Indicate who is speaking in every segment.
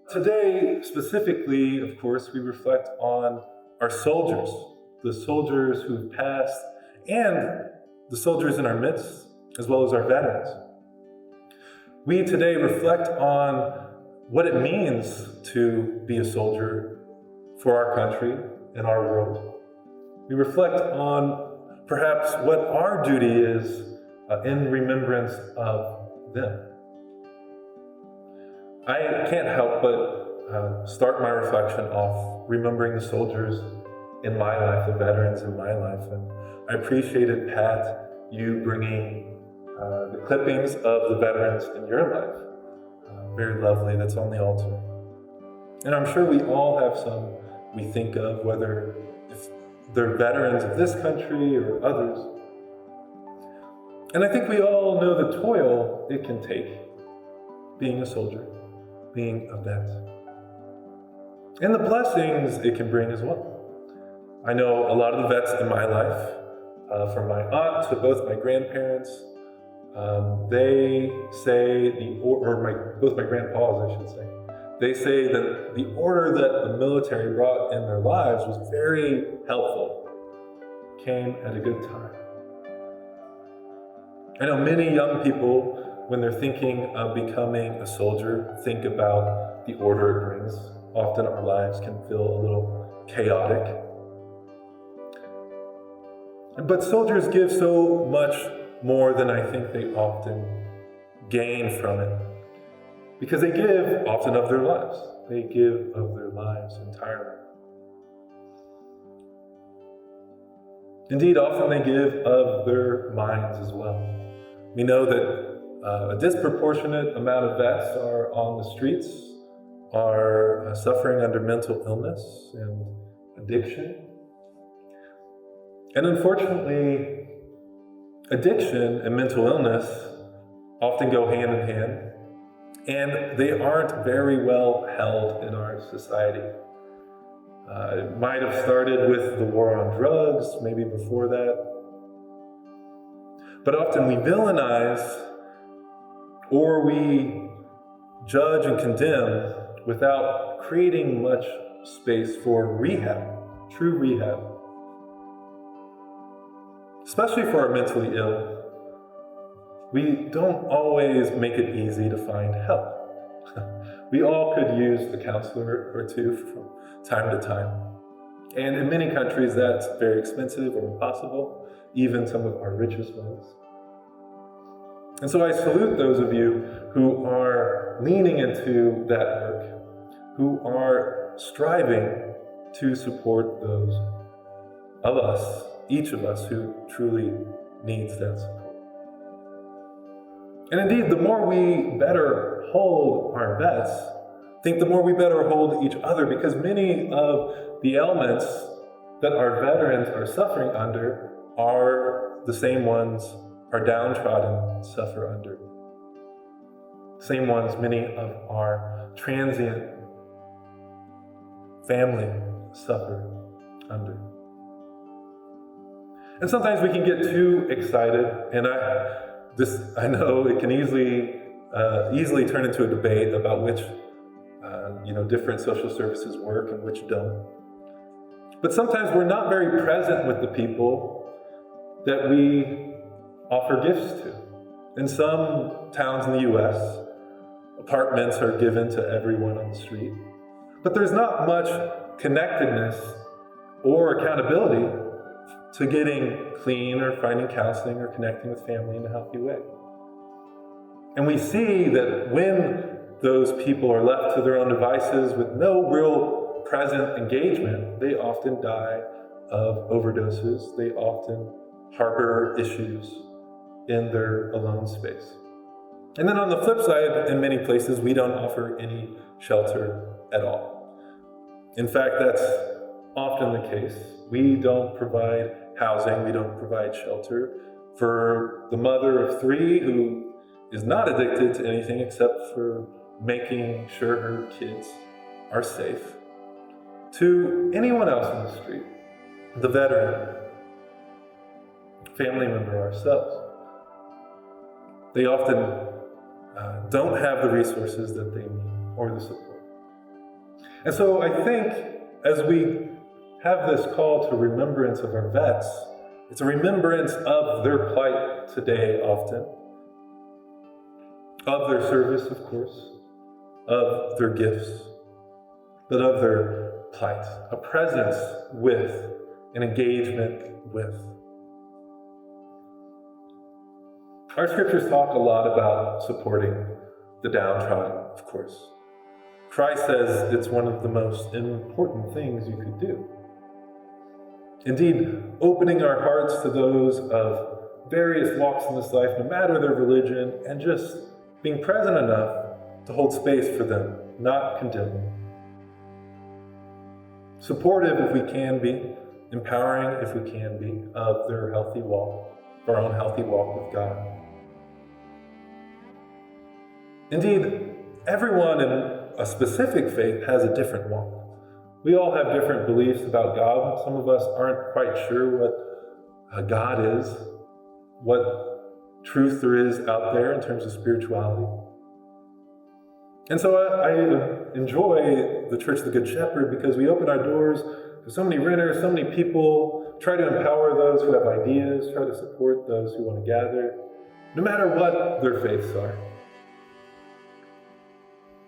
Speaker 1: Today, specifically, of course, we reflect on our soldiers, the soldiers who've passed, and the soldiers in our midst, as well as our veterans. We today reflect on what it means to be a soldier for our country and our world. We reflect on perhaps what our duty is in remembrance of them. I can't help but start my reflection off remembering the soldiers in my life, the veterans in my life. And I appreciated, Pat, you bringing the clippings of the veterans in your life. Very lovely, that's on the altar. And I'm sure we all have some we think of, whether if they're veterans of this country or others. And I think we all know the toil it can take being a soldier, being a vet, and the blessings it can bring as well. I know a lot of the vets in my life, from my aunt to both my grandparents, they say both my grandpas, I should say, they say that the order that the military brought in their lives was very helpful, came at a good time. I know many young people, when they're thinking of becoming a soldier, think about the order it brings. Often our lives can feel a little chaotic. But soldiers give so much more than I think they often gain from it, because they give often of their lives. They give of their lives entirely. Indeed, often they give of their minds as well. We know that a disproportionate amount of vets are on the streets, are suffering under mental illness and addiction. And unfortunately, addiction and mental illness often go hand in hand, and they aren't very well held in our society. It might have started with the war on drugs, maybe before that. But often we villainize or we judge and condemn without creating much space for rehab, true rehab. Especially for our mentally ill, we don't always make it easy to find help. We all could use a counselor or two from time to time. And in many countries, that's very expensive or impossible, even some of our richest ones. And so I salute those of you who are leaning into that work, who are striving to support those of us, each of us, who truly needs that support. And indeed, the more we better hold our vets, I think the more we better hold each other, because many of the ailments that our veterans are suffering under are the same ones our downtrodden suffer under. Same ones many of our transient family suffer under. And sometimes we can get too excited, and I know it can easily turn into a debate about which different social services work and which don't. But sometimes we're not very present with the people that we offer gifts to. In some towns in the U.S., apartments are given to everyone on the street, but there's not much connectedness or accountability to getting clean or finding counseling or connecting with family in a healthy way. And we see that when those people are left to their own devices with no real present engagement, they often die of overdoses. They often harbor issues in their alone space. And then on the flip side, in many places, we don't offer any shelter at all. In fact, that's often the case. We don't provide housing, we don't provide shelter for the mother of 3 who is not addicted to anything except for making sure her kids are safe, to anyone else on the street, the veteran, family member, ourselves. They often don't have the resources that they need or the support. And so I think as we have this call to remembrance of our vets, it's a remembrance of their plight today often, of their service, of course, of their gifts, but of their plight, a presence with, an engagement with. Our scriptures talk a lot about supporting the downtrodden, of course. Christ says it's one of the most important things you could do. Indeed, opening our hearts to those of various walks in this life, no matter their religion, and just being present enough to hold space for them, not condemning. Supportive if we can be, empowering if we can be, of their healthy walk, of our own healthy walk with God. Indeed, everyone in a specific faith has a different walk. We all have different beliefs about God. Some of us aren't quite sure what God is, what truth there is out there in terms of spirituality. And so I enjoy the Church of the Good Shepherd because we open our doors to so many renters, so many people, try to empower those who have ideas, try to support those who want to gather, no matter what their faiths are.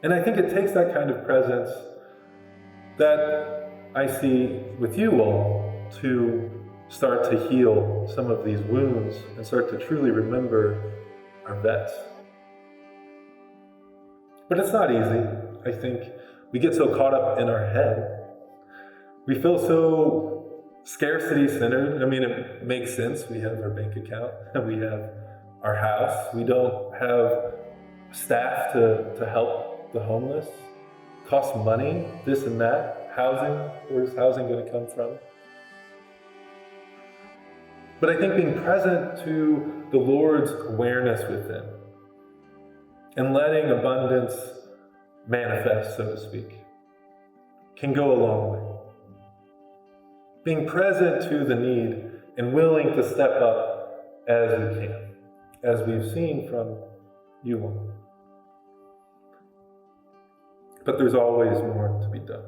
Speaker 1: And I think it takes that kind of presence that I see with you all to start to heal some of these wounds and start to truly remember our vets. But it's not easy. I think we get so caught up in our head. We feel so scarcity-centered. I mean, it makes sense. We have our bank account, and we have our house. We don't have staff to help the homeless. Costs money, this and that. Housing, where's housing going to come from? But I think being present to the Lord's awareness within and letting abundance manifest, so to speak, can go a long way. Being present to the need and willing to step up as we can, as we've seen from you all. But there's always more to be done.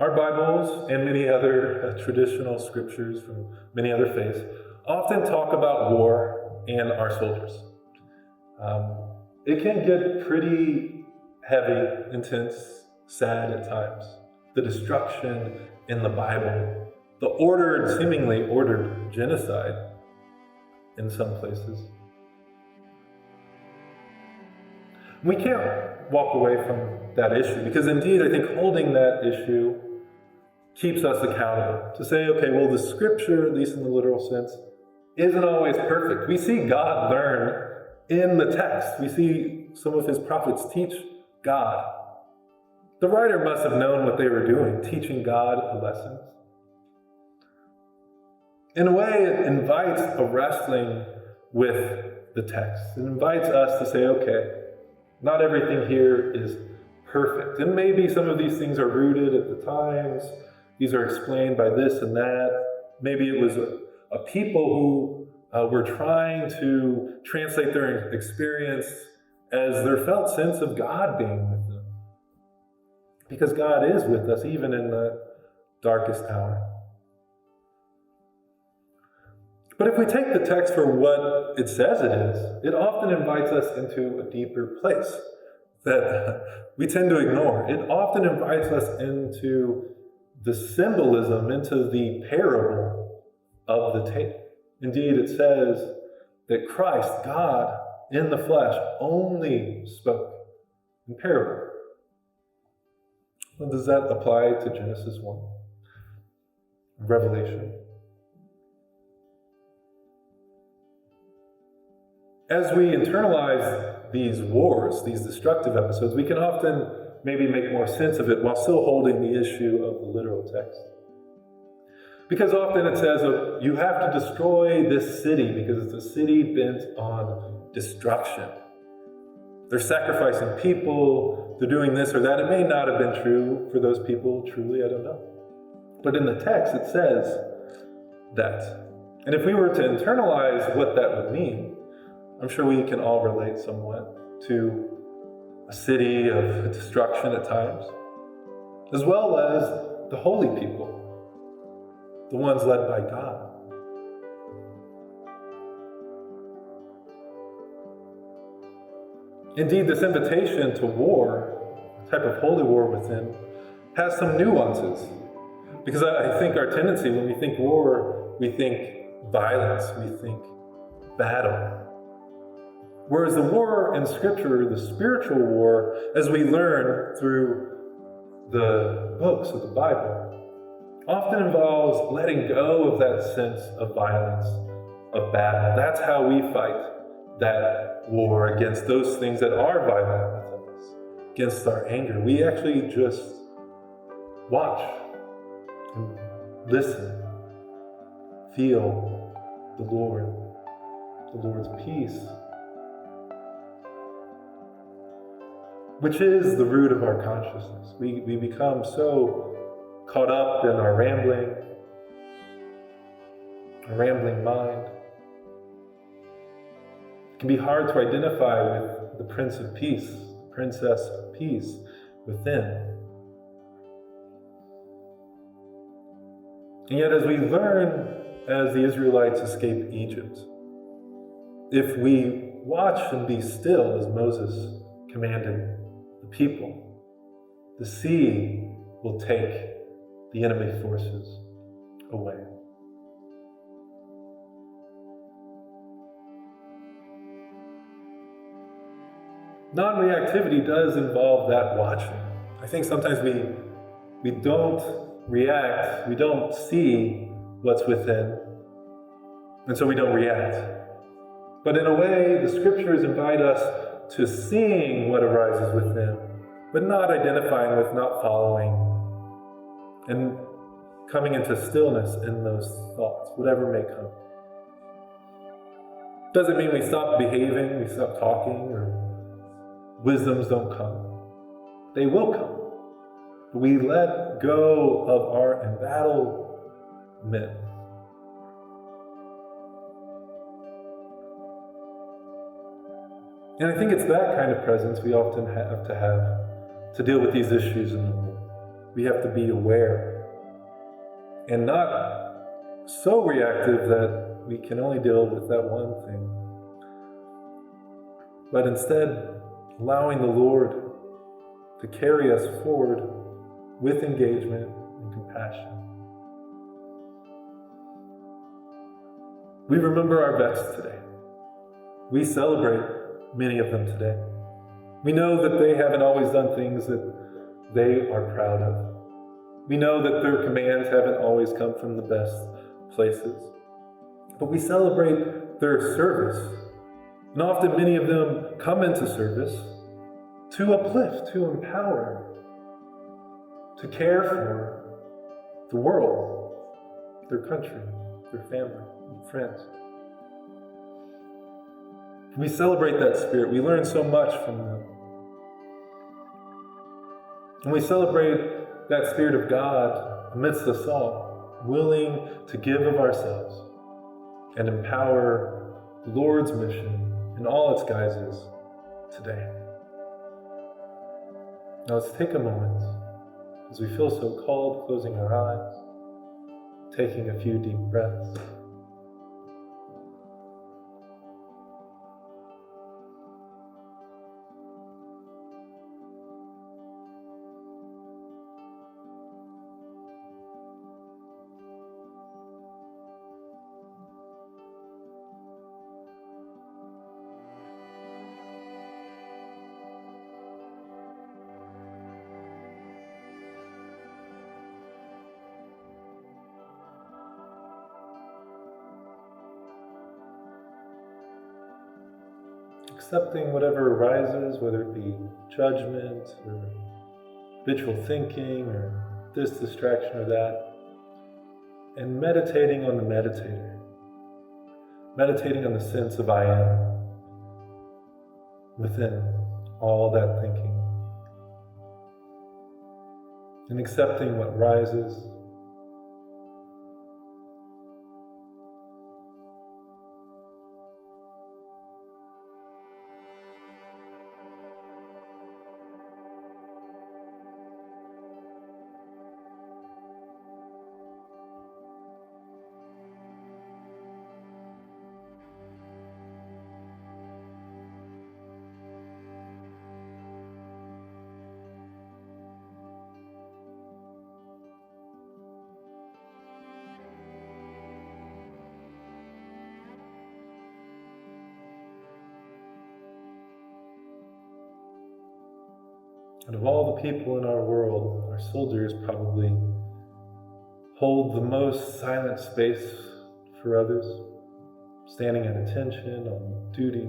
Speaker 1: Our Bibles and many other traditional scriptures from many other faiths often talk about war and our soldiers. It can get pretty heavy, intense, sad at times. The destruction in the Bible, the seemingly ordered genocide in some places. We can't walk away from that issue because indeed I think holding that issue keeps us accountable to say, okay, well, the scripture, at least in the literal sense, isn't always perfect. We see God learn in the text. We see some of his prophets teach God. The writer must have known what they were doing, teaching God a lesson. In a way, it invites a wrestling with the text. It invites us to say, okay, not everything here is perfect. And maybe some of these things are rooted at the times. These are explained by this and that. Maybe it was a people who were trying to translate their experience as their felt sense of God being with them. Because God is with us even in the darkest hour. But if we take the text for what it says it is, it often invites us into a deeper place that we tend to ignore. It often invites us into the symbolism, into the parable of the table. Indeed, it says that Christ, God in the flesh, only spoke in parable. Well, does that apply to Genesis 1? Revelation? As we internalize these wars, these destructive episodes, we can often maybe make more sense of it while still holding the issue of the literal text. Because often it says, you have to destroy this city because it's a city bent on destruction. They're sacrificing people, they're doing this or that. It may not have been true for those people, truly, I don't know. But in the text it says that. And if we were to internalize what that would mean, I'm sure we can all relate somewhat. to a city of destruction at times, as well as the holy people, the ones led by God. Indeed, this invitation to war, a type of holy war within, has some nuances. Because I think our tendency, when we think war, we think violence, we think battle. Whereas the war in Scripture, the spiritual war, as we learn through the books of the Bible, often involves letting go of that sense of violence, of battle. That's how we fight that war against those things that are violent within us, against our anger. We actually just watch and listen, feel the Lord's peace, which is the root of our consciousness. We become so caught up in our rambling mind. It can be hard to identify with the Prince of Peace, Princess of Peace within. And yet, as we learn as the Israelites escape Egypt, if we watch and be still as Moses commanded the people, the sea will take the enemy forces away. Non-reactivity does involve that watching. I think sometimes we don't react, we don't see what's within, and so we don't react. But in a way, the Scriptures invite us to seeing what arises within, but not identifying with, not following, and coming into stillness in those thoughts, whatever may come. Doesn't mean we stop behaving, we stop talking, or wisdoms don't come. They will come. But we let go of our embattlement. And I think it's that kind of presence we often have to deal with these issues in the world. We have to be aware and not so reactive that we can only deal with that one thing, but instead allowing the Lord to carry us forward with engagement and compassion. We remember our vets today. We celebrate many of them today. We know that they haven't always done things that they are proud of. We know that their commands haven't always come from the best places. But we celebrate their service. And often many of them come into service to uplift, to empower, to care for the world, their country, their family, and friends. We celebrate that spirit. We learn so much from them. And we celebrate that Spirit of God amidst us all, willing to give of ourselves and empower the Lord's mission in all its guises today. Now let's take a moment as we feel so called, closing our eyes, taking a few deep breaths. Accepting whatever arises, whether it be judgment or habitual thinking or this distraction or that, and meditating on the meditator, meditating on the sense of I am within all that thinking, and accepting what rises, And of all the people in our world, our soldiers probably hold the most silent space for others, standing at attention, on duty.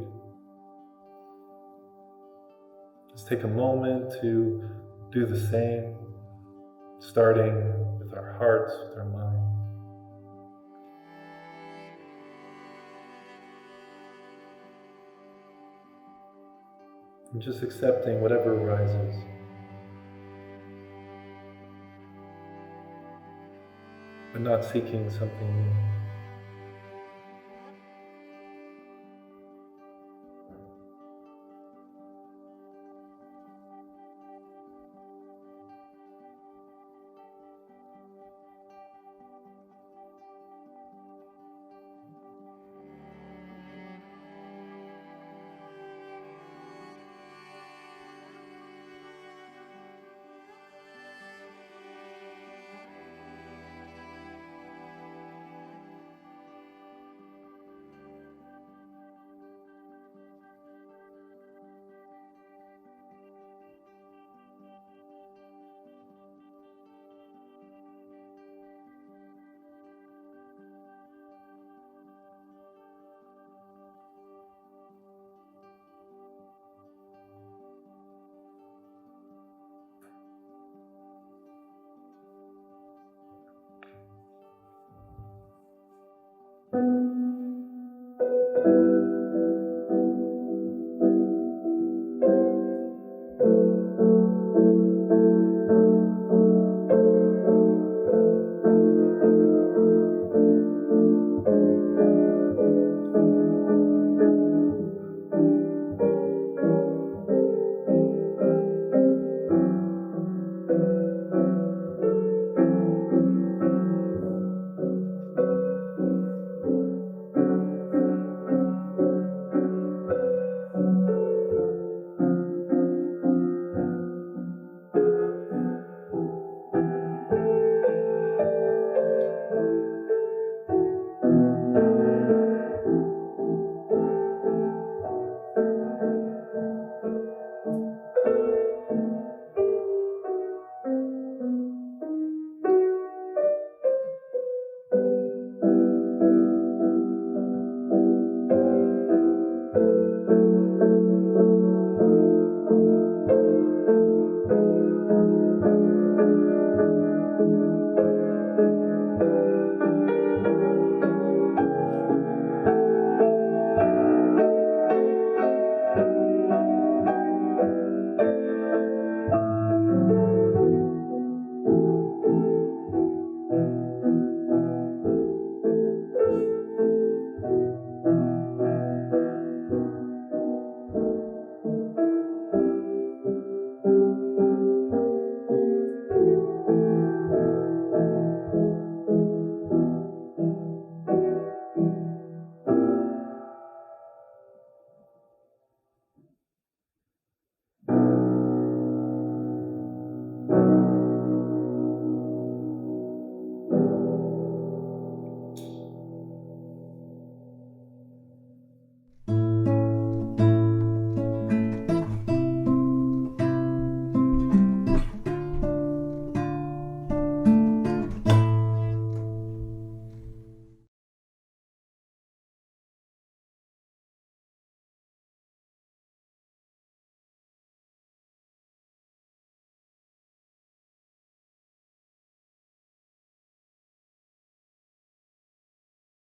Speaker 1: Let's take a moment to do the same, starting with our hearts, with our minds. And just accepting whatever arises. But not seeking something new.